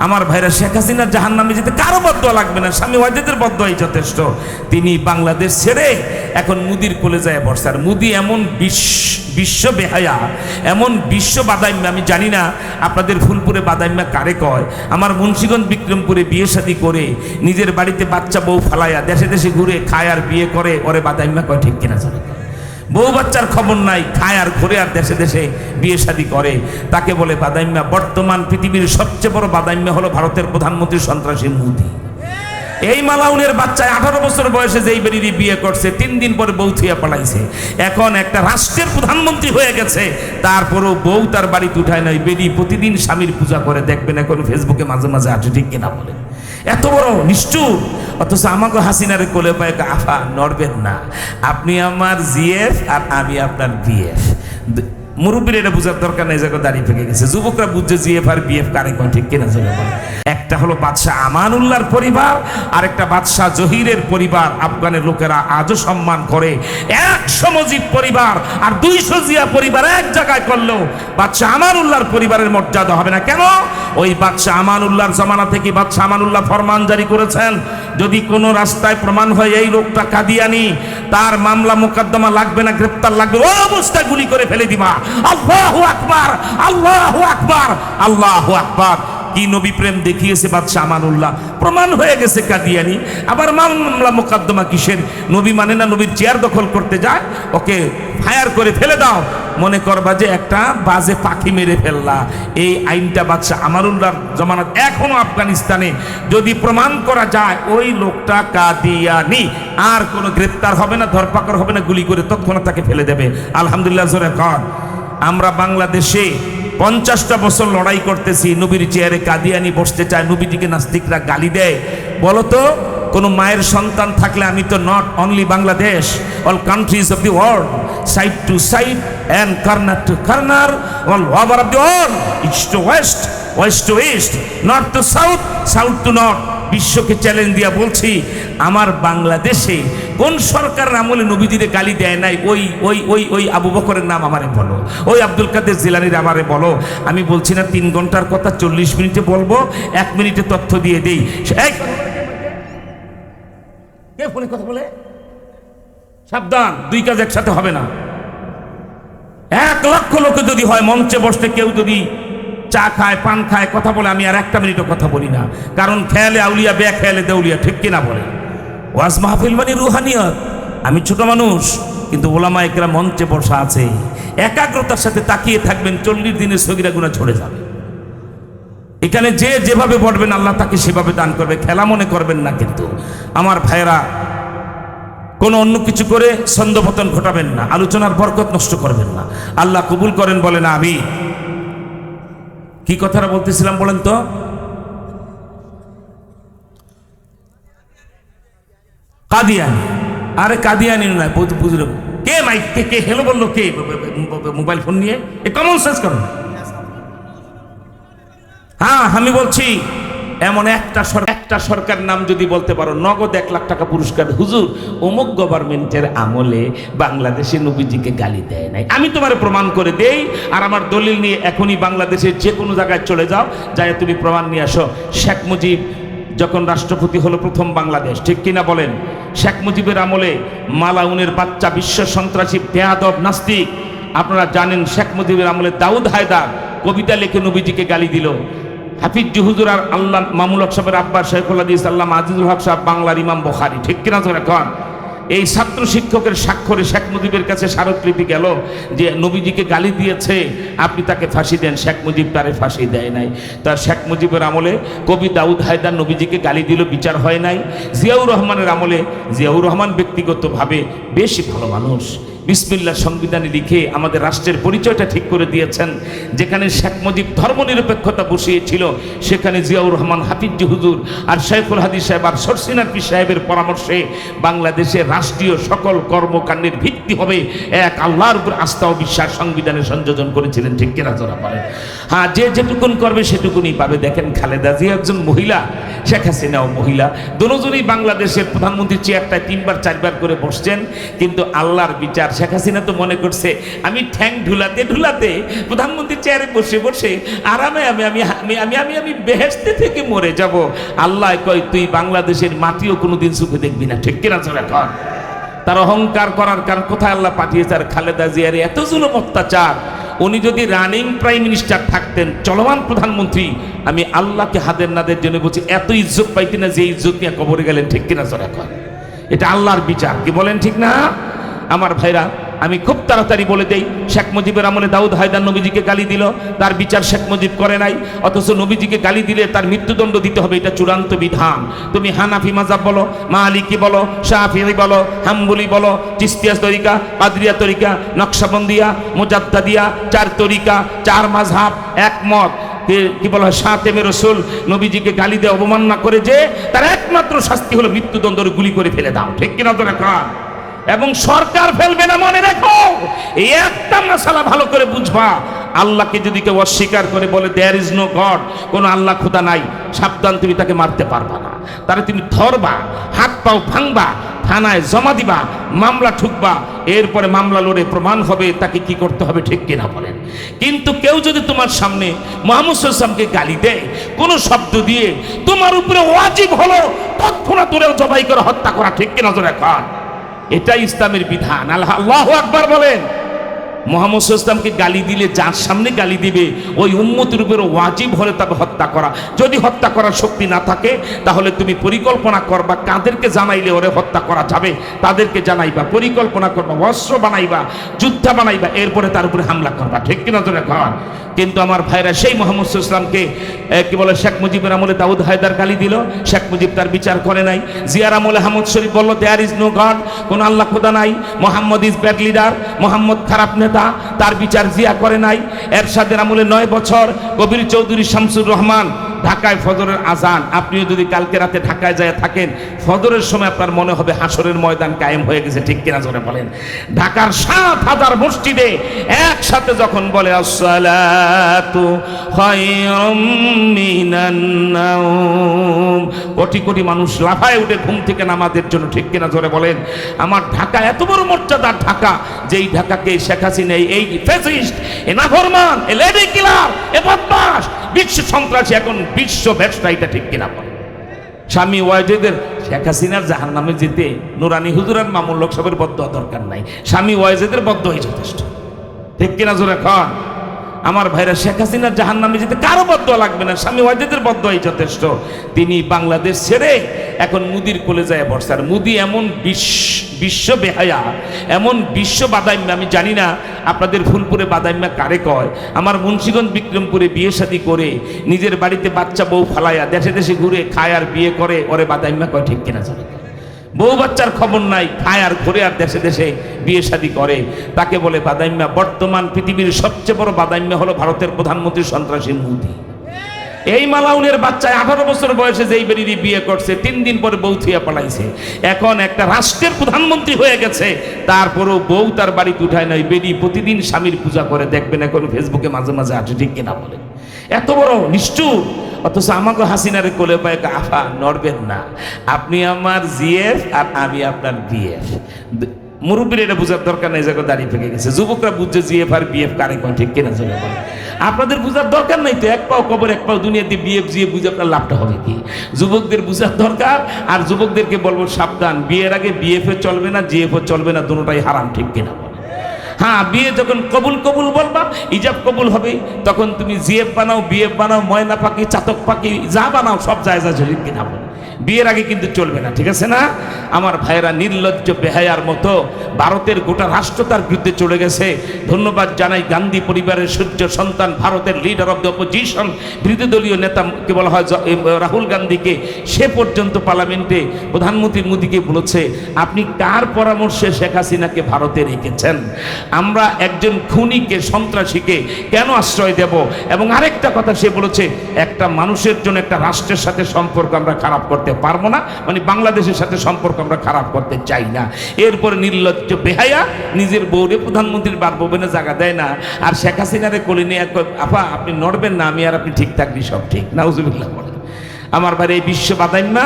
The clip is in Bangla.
আমার ভাইরা, শেখ হাসিনার জাহান্নামে যেতে কারো বদদোয়া লাগবে না, স্বামী ওয়াজিদের বদদোয়াই যথেষ্ট। তিনি বাংলাদেশ ছেড়ে এখন মুদির কোলে যায় বসছে। আর মুদি এমন বিশ্ব বেহায়া, এমন বিশ্ব বাদাইম্যা, আমি জানি না আপনাদের ফুলপুরে বাদাইম্যা কারে কয়। আমার মুন্সিগঞ্জ বিক্রমপুরে বিয়ে শাদী করে নিজের বাড়িতে বাচ্চা বউ ফালাইয়া দেশে দেশে ঘুরে খায় আর বিয়ে করে, ওরে বাদাইম্যা কয়, ঠিক কিনা জানে? বউ বাচ্চার খবর নাই, খায় আর ঘুরে আর দেশে দেশে বিয়ে শাদী করে, তাকে বলে বাদাইম্যা। বর্তমান পৃথিবীর সবচেয়ে বড় বাদাইম্যা হলো ভারতের প্রধানমন্ত্রী সন্ত্রাসী মোদি। এই মালাউনের বাচ্চায় 18 বছর বয়সে যেই বেরিয়ে বিয়ে করছে, 3 দিন পরে বউ থুয়া পালাইছে। এখন একটা রাষ্ট্রের প্রধানমন্ত্রী হয়ে গেছে, তারপরও বউ তার বাড়িতে উঠায় নাই। বেরিয়ে প্রতিদিন স্বামীর পূজা করে, দেখবেন এখন ফেসবুকে মাঝে মাঝে আছে, ঠিক কিনা বলে? এত বড় নিষ্ঠুর। অথচ আমাকে হাসিনারে কোলে পায়, আফা নড়বেন না, আপনি আমার জিএফ আর আমি আপনার বিএফ। মুরব্বীর এটা বোঝার দরকার নেই, জায়গা দাঁড়িয়ে থেকে গেছে। যুবকরা বুঝছে জিএফ আর বিএফ কারে কোন, ঠিক কিনা চলে বলে? একটা হলো বাদশাহ আমানুল্লাহর পরিবার, আর একটা বাদশাহ জহিরের পরিবার। আফগানের লোকেরা আজও সম্মান করে। 100 মুজিব পরিবার আর 200 জিয়া পরিবার এক জায়গায় করলেও বাদশাহ আমানুল্লাহর পরিবারের মর্যাদা হবে না। কেন? ওই বাদশাহ আমানুল্লাহর জমানা থেকে বাদশাহ আমানুল্লাহ ফরমান জারি করেছেন, যদি কোনো রাস্তায় প্রমাণ হয় এই লোকটা কাদিয়ানি, তার মামলা মোকদ্দমা লাগবে না, গ্রেফতার লাগবে, ওই অবস্থায় গুলি করে ফেলে দিবা। আল্লাহু আকবার, আল্লাহু আকবার, আল্লাহু আকবার। কি নবী প্রেম দেখিয়েছে বাদশাহ আমানুল্লাহ, প্রমাণ হয়ে গেছে কাদিয়ানি, আবার মামলা মোকদ্দমা কিসের? নবী মানে না, নবীর চেয়ার দখল করতে যায়, ওকে ফায়ার করে ফেলে দাও, মনে করবা যে একটা বাজে পাখি মেরে ফেললা। এই আইনটা বাদশাহ আমানুল্লাহর জমানাত এখনো আফগানিস্তানে যদি প্রমাণ করা যায় ওই লোকটা কাদিয়ানি, আর কোনো গ্রেফতার হবে না, ধরপাকড় হবে না, গুলি করে তৎক্ষণাৎ তাকে ফেলে দেবে। আলহামদুলিল্লাহ জোরে কর। আমরা বাংলাদেশে 50টা বছর লড়াই করতেছি, নবীর চেয়ারে কাদিয়ানি বসতে চায়, নবীজিকে নাস্তিকরা গালি দেয়। বলতো কোনো মায়ের সন্তান থাকলে, আমি তো not only Bangladesh, all countries of the world, side to side and corner to corner, all over of the world, east to west, west to east, north to south, south to north. বিশ্বকে চ্যালেঞ্জ দিয়া বলছি, আমার বাংলাদেশে কোন সরকার আমলে নবীজিরে গালি দেয় নাই? ওই ওই ওই ওই আবু বকরের নাম আমারে বলো, ওই আব্দুল কাদের জিলানির আমারে বলো। আমি বলছি না 3 ঘন্টার কথা 40 মিনিটে বলবো, 1 মিনিটে তথ্য দিয়ে দেই। কে ফোনে কথা বলে? সাবধান, 2 কাজ একসাথে হবে না। 1 লক্ষ লোক যদি হয়, মঞ্চে বসতে কেউ যদি চা খায়, পান খায়, কথা বলে, আমি আর 1টা মিনিটও কথা বলি না। কারণ খেয়ালে আউলিয়া, বে খেয়ালে দেউলিয়া, ঠিক কিনা বলে? ওয়াজ মাহফিল মানে রুহানিয়ত। আমি ছোট মানুষ, কিন্তু ওলামা একরাম মঞ্চে বসা আছে, একাগ্রতার সাথে তাকিয়ে থাকবেন, 40 দিনের সগীরা গুনাহ ঝরে যাবে। এখানে যে যেভাবে বলবেন আল্লাহ তাকে সেভাবে দান করবে, খেলা মনে করবেন না। কিন্তু আমার ভাইয়েরা, কোনো অন্য কিছু করে ছন্দপতন ঘটাবেন না, আলোচনার বরকত নষ্ট করবেন না। আল্লাহ কবুল করেন, বলেন আমিন। কি কথাটা বলতেছিলাম বলেন তো? কাদিয়ানি। আরে কাদিয়ানি নয়, বুঝলো কে? মাইক কে হেলো বললো? কে মোবাইল ফোন নিয়ে? এ কমন সেন্স করুন। হ্যাঁ, আমি বলছি এমন একটা সরকার নাম যদি বলতে পারো, নগদ 1 লাখ টাকা পুরস্কার। হুজুর, অমুক গভর্নমেন্টের আমলে বাংলাদেশে নবীজিকে গালি দেয় নাই, আমি তোমার প্রমাণ করে দেই, আর আমার দলিল নিয়ে এখনই বাংলাদেশের যে কোনো জায়গায় চলে যাও, যাই তুমি প্রমাণ নিয়ে আসো। শেখ মুজিব যখন রাষ্ট্রপতি হলো প্রথম বাংলাদেশ, ঠিক কিনা বলেন? শেখ মুজিবের আমলে মালাউনের বাচ্চা, বিশ্ব সন্ত্রাসী, বেয়াদব, নাস্তিক, আপনারা জানেন শেখ মুজিবের আমলে দাউদ হায়দার কবিতা লিখে নবীজিকে গালি দিল। হাফিজ হুজুর আর আল্লাহ মামুল হক সাহেবের আব্বার শেখুল হাদিস আল্লামা আজিজুল হক সাহেব বাংলার ইমাম বুখারী, ঠিক কিনা জোরে কন? এই ছাত্র শিক্ষকের স্বাক্ষরে শেখ মুজিবের কাছে স্মারকলিপি গেল যে নবীজিকে গালি দিয়েছে, আপনি তাকে ফাঁসি দেন। শেখ মুজিব তারে ফাঁসি দেয় নাই। তার শেখ মুজিবের আমলে কবি দাউদ হায়দার নবীজিকে গালি দিল, বিচার হয় নাই। জিয়াউর রহমানের আমলে, জিয়াউর রহমান ব্যক্তিগতভাবে বেশি ভালো মানুষ, বিসমিল্লাহ সংবিধানে লিখে আমাদের রাষ্ট্রের পরিচয়টা ঠিক করে দিয়েছেন। যেখানে শেখ মুজিব ধর্মনিরপেক্ষতা বসিয়েছিল, সেখানে জিয়াউর রহমান, হাফিজ হুজুর আর শেখুল হাদিস সাহেব আর সরসিনার পীর সাহেবের পরামর্শে বাংলাদেশের রাষ্ট্রীয় সকল কর্মকাণ্ডের ভিত্তি হবে এক আল্লাহর উপর আস্থা ও বিশ্বাস সংবিধানে সংযোজন করেছিলেন, ঠিক কিনা জোরা বলেন? হ্যাঁ, যে যেটুকুন করবে সেটুকুনই পাবে। দেখেন, খালেদা জিয়া একজন মহিলা, শেখ হাসিনাও মহিলা, দুজনেই বাংলাদেশের প্রধানমন্ত্রী চেয়ারটায় 3বার 4বার করে বসছেন, কিন্তু আল্লাহর বিচার শেখ হাসিনা তো মনে করছে আমি ঠ্যাং ঢুলাতে ঢুলাতে প্রধানমন্ত্রী চেয়ারে বসে বসে আরামে আমি আমি আমি আমি আমি আমি বেহেশতে থেকে মরে যাব। আল্লাহ কয় তুই বাংলাদেশের মাটিও কোনোদিন সুখে দেখবি না, ঠিক কিনা চলে কর। তার অহংকার করার কারণ কোথায় আল্লাহ পাঠিয়েছে। আর খালেদা জিয়ার এত জুলুম অত্যাচার, উনি যদি রানিং প্রাইম মিনিস্টার থাকতেন, চলমান প্রধানমন্ত্রী, আমি আল্লাহকে হাদের নাদের জন্য বলছি এত ইজ্জত পাইতেন না যে ইজ্জত নিয়ে কবরে গেলেন, ঠিক কিনা চলে কর। এটা আল্লাহর বিচার, কি বলেন ঠিক না? আমার ভাইরা, আমি খুব তাড়াতাড়ি বলে দেই, শেখ মুজিবের আমলে দাউদ হায়দার নবীজিকে গালি দিল, তার বিচার শেখ মুজিব করে নাই। অথচ নবীজিকে গালি দিলে তার মৃত্যুদণ্ড দিতে হবে, এটা চূড়ান্ত বিধান। তুমি হানাফি মাযহাব বলো, মালিকি বলো, শাফিঈ বলো, হাম্বলি বলো, চিশতিয়া তরিকা, কাদরিয়া তরিকা, নকশবন্দিয়া, মুজাদ্দাদিয়া, 4 তরিকা, 4 মাযহাব একমত। কি বলা হয়, শাতেমে রসুল নবীজিকে গালি দিয়ে অবমাননা করে যে তার একমাত্র শাস্তি হলো মৃত্যুদণ্ড, গুলি করে ফেলে দাও, ঠিক কিনা তো রাখা। এবং সরকার ফেলবে না, মনে রাখো। এই একটা মাসালা ভালো করে বুঝবা, আল্লাহকে যদি কেউ অস্বীকার করে বলে দেয়ার ইজ নো গড, কোনো আল্লাহ খোদা নাই, সাবধান, তুমি তাকে মারতে পারবা না। তারে তুমি ধরবা, হাত পাও ভাঙবা, থানায় জমা দিবা, মামলা ঠুকবা, এরপরে মামলা লড়ে প্রমাণ হবে তাকে কি করতে হবে, ঠিক কিনা বলেন। কিন্তু কেউ যদি তোমার সামনে মুহাম্মদ সাল্লাল্লাহু আলাইহি ওয়াসাল্লামকে গালি দেয় কোনো শব্দ দিয়ে, তোমার উপরে ওয়াজিব হলো তৎক্ষণাৎ তুলে জবাই করে হত্যা করা, ঠিক কিনা জোরে কর। এটাই ইসলামের বিধান। আল্লাহু আকবার বলেন। মুহাম্মদ সাল্লাল্লাহু আলাইহি ওয়াসাল্লামকে গালি দিলে যার সামনে গালি দিবে ওই উম্মতের উপর ওয়াজিব হলে তবে হত্যা করা। যদি হত্যা করার শক্তি না থাকে তাহলে তুমি পরিকল্পনা করবা কাদেরকে জানাইলে ওরে হত্যা করা যাবে, তাদেরকে জানাইবা, পরিকল্পনা করবা, অস্ত্র বানাইবা, যুদ্ধা বানাইবা, এরপরে তার উপরে হামলা করবা, ঠিক কিনা তোরা কর। কিন্তু আমার ভাইরা, সেই মুহাম্মদ সাল্লাল্লাহু আলাইহি ওয়াসাল্লামকে কি বলে শেখ মুজিবের আমলে দাউদ হায়দার গালি দিল, শেখ মুজিব তার বিচার করে নাই। জিয়ার আমলে হামদ শরীফ বলল দেয়ার ইজ নো গড, কোন আল্লাহ খোদা নাই, Mohammad is bad leader, Mohammad খারাপ নেতা, তার বিচার জিয়া করে নাই। এরশাদের আমলে 9 বছর কবির চৌধুরী শামসুর রহমান, ঢাকায় ফজরের আজান, আপনিও যদি কালকে রাতে ঢাকায় যায় থাকেন, ফজরের সময় আপনার মনে হবে হাসরের ময়দান কায়েম হয়ে গেছে, ঠিক কিনা জোরে বলেন। ঢাকার 7,000 মসজিদে একসাথে যখন বলে আসসালাতু খায়রুম মিনান নাওম, কোটি কোটি মানুষ লাফায় উঠে ঘুম থেকে নামাজের জন্য, ঠিক কিনা জোরে বলেন। আমার ঢাকা এত বড় মর্যাদার ঢাকা, যেই ঢাকাকে শেখ হাসিনা এই ফ্যাসিস্ট, এ নাফরমান, এ লেডি কিলার, এ বদমাশ, বিশ্ব সন্ত্রাসী, এখন বিশ্ব ব্যবসা, এটা ঠিক কিনা বলে। স্বামী ওয়াজেদের শেখ হাসিনার জাহান্নামে যেতে নুরানি হুজুরান মামুন লোকসভার বদদোয়া দরকার নাই, স্বামী ওয়াজেদের বদদোয়াই যথেষ্ট, ঠিক কিনা জোরে খান। আমার ভাইরা, শেখ হাসিনার জাহান্নামে যেতে কারো বদদোয়া লাগবে না, স্বামী ওয়াজেদের বদদোয়াই যথেষ্ট। তিনি বাংলাদেশ ছেড়ে এখন মুদির কোলে যায় বসে। আর মুদি এমন বিশ্ব বেহায়া, এমন বিশ্ব বাদাইম্যা, আমি জানি না আপনাদের ফুলপুরে বাদাইম্যা কারে কয়। আমার মুন্সিগঞ্জ বিক্রমপুরে বিয়ে শাদী করে নিজের বাড়িতে বাচ্চা বউ ফালাইয়া দেশে দেশে ঘুরে খায় আর বিয়ে করে, ওরে বাদাইম্যা কয়, ঠিক কিনা চলে। বউ বাচ্চার খবর নাই, খায় আর ঘুরে আর দেশে দেশে বিয়ে শাদী করে, তাকে বলে বাদাইম্যা। বর্তমান পৃথিবীর সবচেয়ে বড় বাদাইম্যা হলো ভারতের প্রধানমন্ত্রী সন্ত্রাসী মোদি। এই মালাউনের বাচ্চায় 18 বছর বয়সে যেই বেরিয়ে বিয়ে করছে, 3 দিন পরে বউ থুইয়া পালাইছে। এখন একটা রাষ্ট্রের প্রধানমন্ত্রী হয়ে গেছে, তারপরও বউ তার বাড়িতে উঠায় নাই, বেরি প্রতিদিন স্বামীর পূজা করে, দেখবেন এখন ফেসবুকে মাঝে মাঝে আছে, ঠিক কিনা বলে। এত বড় নিষ্ঠুর। অথচ আমাকে হাসিনারে কোলে পায়, আফা নড়বেন না, আপনি আমার জিএফ আর আমি আপনার বিএফ। মুরব্বীর এটা বুঝার দরকার নেই, জায়গায় দাঁড়িয়ে ফেঁকে গেছে। যুবকরা বুঝছে জিএফ আর বিএফ কারে কোন, ঠিক কিনা চলে বলে। আপনাদের বুঝার দরকার নাই তো, এক পাও কবর এক পাও দুনিয়াতে, বিএফ জিএফ বুঝে আপনার লাভটা হবে কি? যুবকদের বুঝার দরকার। আর যুবকদেরকে বলবো সাবধান, বিয়ের আগে বিএফও চলবে না, জিএফও চলবে না, দুটোটাই হারাম, ঠিক কিনা বলে। হ্যাঁ, বিয়ে যখন কবুল বলবা, ইজাব কবুল হবে, তখন তুমি জিএফ বানাও, বিএফ বানাও, ময়না পাখি, চাতক পাখি, যা বানাও সব জায়গা ঠিক কিনা বলে। বিয়ের আগে কিন্তু চলবে না, ঠিক আছে না? আমার ভাইয়েরা, নির্লজ্জ বেহায়ার মতো ভারতের গোটা রাষ্ট্র তার বিরুদ্ধে চলে গেছে। ধন্যবাদ জানাই গান্ধী পরিবারের সূর্য সন্তান, ভারতের লিডার অব দ্য অপোজিশন, বিরোধী দলীয় নেতা কে বলা হয় রাহুল গান্ধীকে, সে পর্যন্ত পার্লামেন্টে প্রধানমন্ত্রী মোদীকে বলেছে, আপনি কার পরামর্শে শেখ হাসিনাকে ভারতে রেখেছেন? আমরা একজন খুনিকে, সন্ত্রাসীকে কেন আশ্রয় দেব? এবং আরেকটা কথা সে বলেছে, একটা মানুষের জন্য একটা রাষ্ট্রের সাথে সম্পর্ক আমরা খারাপ করতে পারবো না, মানে বাংলাদেশের সাথে সম্পর্ক আমরা খারাপ করতে চাই না। এরপরে নির্লজ্জ বেহায়া নিজের বউরে প্রধানমন্ত্রীর বাসভবনে জায়গা দেয় না, আর শেখ হাসিনারে কোলে নিয়ে আপা আপনি নড়বেন না, আমি আর আপনি ঠিক থাকবি, সব ঠিক। নাউজুবিল্লাহ বলেন। আমার বাড়ি এই বিশ্ব বাদাইম্যা।